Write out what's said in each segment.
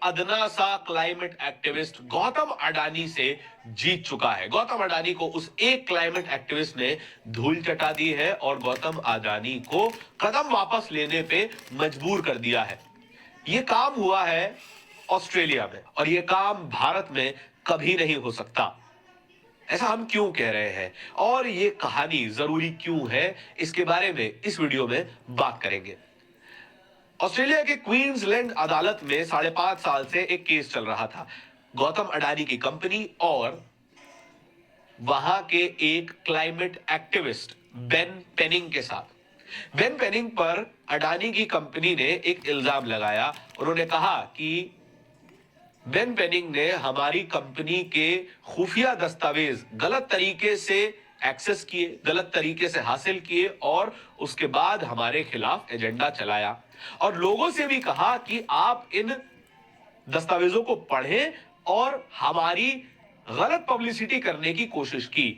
अदना सा climate activist Gautam Adani से जीत चुका है। गौतम अडानी को उस एक क्लाइमेट एक्टिविस्ट ने धूल चटा दी है और गौतम अडानी को कदम वापस लेने पे मजबूर कर दिया है। यह काम हुआ है ऑस्ट्रेलिया में और यह काम भारत में कभी नहीं हो सकता। ऐसा हम क्यों कह रहे हैं और ये कहानी जरूरी क्यों है, इसके बारे में इस वीडियो में बात करेंगे। ऑस्ट्रेलिया के क्वींसलैंड अदालत में 5.5 साल से एक केस चल रहा था गौतम अडानी की कंपनी और वहां के एक क्लाइमेट एक्टिविस्ट बेन पेनिंग के साथ। बेन पेनिंग पर अडानी की कंपनी ने एक इल्जाम लगाया। उन्होंने कहा कि बेन पेनिंग ने हमारी कंपनी के खुफिया दस्तावेज गलत तरीके से एक्सेस किए, गलत तरीके से हासिल किए और उसके बाद हमारे खिलाफ एजेंडा चलाया और लोगों से भी कहा कि आप इन दस्तावेजों को पढ़ें और हमारी गलत पब्लिसिटी करने की कोशिश की।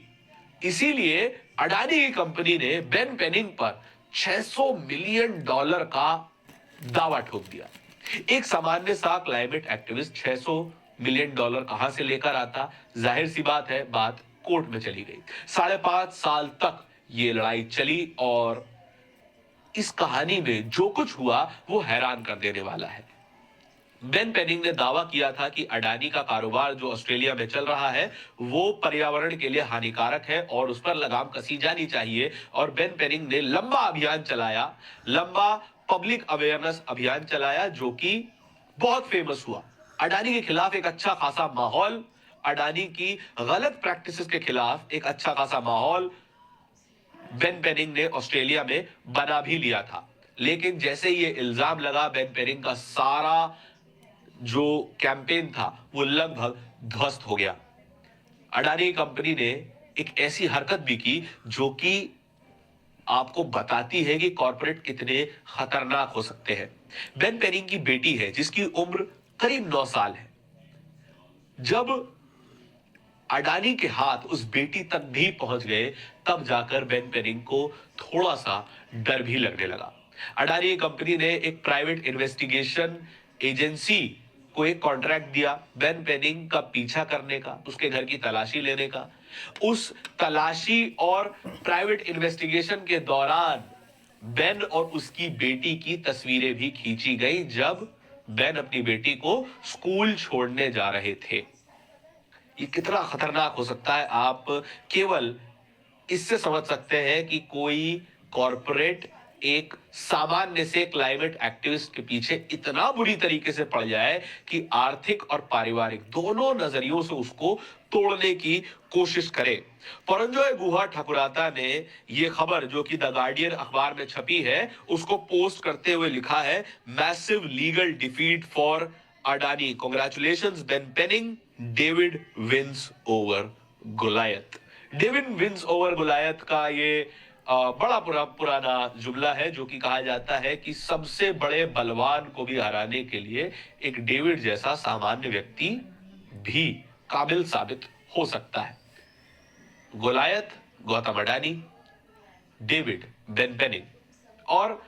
इसीलिए अडानी की कंपनी ने बेन पेनिंग पर $600 मिलियन का दावा ठोक दिया। एक सामान्य सा क्लाइमेट एक्टिविस्ट $600 मिलियन कहां से लेकर आता? जाहिर सी बात है, बात कोर्ट में चली गई। 5.5 साल तक यह लड़ाई चली और इस कहानी में जो कुछ हुआ वो हैरान कर देने वाला है। बेन पेनिंग ने दावा किया था कि अडानी का कारोबार जो ऑस्ट्रेलिया में चल रहा है वो पर्यावरण के लिए हानिकारक है और उस पर लगाम कसी जानी चाहिए। और बेन पेनिंग ने लंबा अभियान चलाया, लंबा पब्लिक अवेयरनेस अभियान चलाया जो कि बहुत फेमस हुआ। अडानी के खिलाफ एक अच्छा खासा माहौल, अडानी की गलत प्रैक्टिसेस के खिलाफ एक अच्छा खासा माहौल बेन पेनिंग ने ऑस्ट्रेलिया में बना भी लिया था। लेकिन जैसे ये इल्जाम लगा, बेन पेनिंग का सारा जो कैंपेन था वो लगभग ध्वस्त हो गया। अडानी कंपनी ने एक ऐसी हरकत भी की जो कि आपको बताती है कि कॉर्पोरेट कितने खतरनाक हो सकते हैं। बेन पेनिंग की बेटी है जिसकी उम्र करीब 9 साल है। जब अडानी के हाथ उस बेटी तक भी पहुंच गए तब जाकर बेन पेनिंग को थोड़ा सा डर भी लगने लगा। अडानी कंपनी ने एक प्राइवेट इन्वेस्टिगेशन एजेंसी को एक कॉन्ट्रैक्ट दिया बेन पेनिंग का पीछा करने का, उसके घर की तलाशी लेने का। उस तलाशी और प्राइवेट इन्वेस्टिगेशन के दौरान बेन और उसकी बेटी की तस्वीरें भी खींची गई जब बेन अपनी बेटी को स्कूल छोड़ने जा रहे थे। ये कितना खतरनाक हो सकता है, आप केवल इससे समझ सकते हैं कि कोई कॉर्पोरेट एक सामान्य से क्लाइमेट एक्टिविस्ट के पीछे इतना बुरी तरीके से पड़ जाए कि आर्थिक और पारिवारिक दोनों नजरियों से उसको तोड़ने की कोशिश करे। परंजॉय गुहा ठाकुराता ने यह खबर जो कि द गार्डियन अखबार में छपी है उसको पोस्ट करते हुए लिखा है, massive legal defeat for Adani, congratulations Ben Penning, David wins over Goliath. David wins over Goliath का ये बड़ा पुराना जुमला है जो कि कहा जाता है कि सबसे बड़े बलवान को भी हराने के लिए एक डेविड जैसा सामान्य व्यक्ति भी काबिल साबित हो सकता है। Goliath Gautam Adani, David Ben Penning. और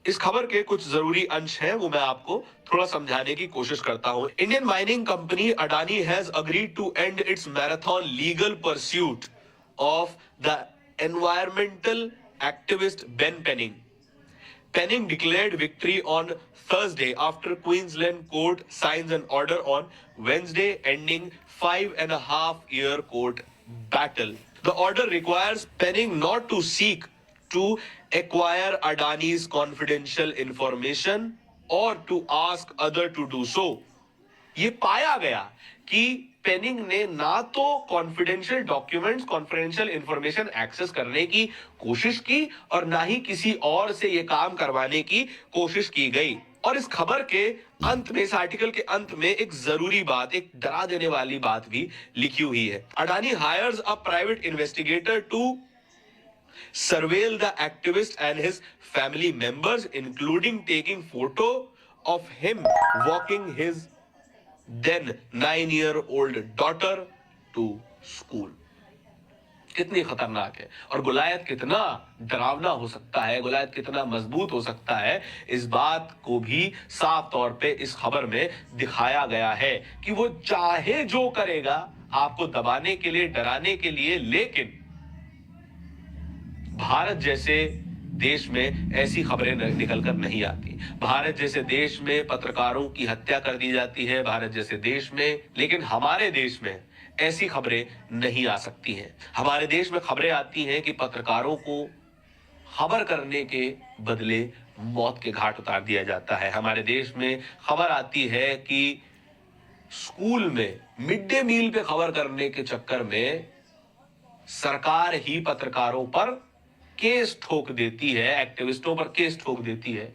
इस खबर के कुछ जरूरी अंश हैं वो मैं आपको थोड़ा समझाने की कोशिश करता हूं। Indian mining company Adani has agreed to end its marathon legal pursuit of the environmental activist Ben Penning. Penning declared victory on Thursday after Queensland court signs an order on Wednesday ending 5.5-year court battle. The order requires Penning not to seek to acquire Adani's confidential information or to ask other to do so. ये पाया गया कि Penning ने ना तो confidential documents, confidential information access करने की कोशिश की और ना ही किसी और से यह काम करवाने की कोशिश की गई। और इस खबर के अंत में, इस आर्टिकल के अंत में एक जरूरी बात, एक डरा देने वाली बात भी लिखी हुई है। Adani hires a private investigator to surveil the activist and his family members, including taking photo of him walking his then 9-year-old daughter to school. कितनी खतरनाक है और गुलायत कितना डरावना हो सकता है, गुलायत कितना मजबूत हो सकता है, इस बात को भी साफ तौर पे इस खबर में दिखाया गया है कि वो चाहे जो करेगा आपको दबाने के लिए, डराने के लिए, लेकिन भारत जैसे देश में ऐसी खबरें निकलकर नहीं आती। भारत जैसे देश में पत्रकारों की हत्या कर दी जाती है, भारत जैसे देश में, लेकिन हमारे देश में ऐसी खबरें नहीं आ सकती हैं। हमारे देश में खबरें आती हैं कि पत्रकारों को खबर करने के बदले मौत के घाट उतार दिया जाता है। हमारे देश में खबर आती है कि स्कूल में मिड डे मील पे खबर करने के चक्कर में सरकार ही पत्रकारों पर केस ठोक देती है, एक्टिविस्टों पर केस ठोक देती है।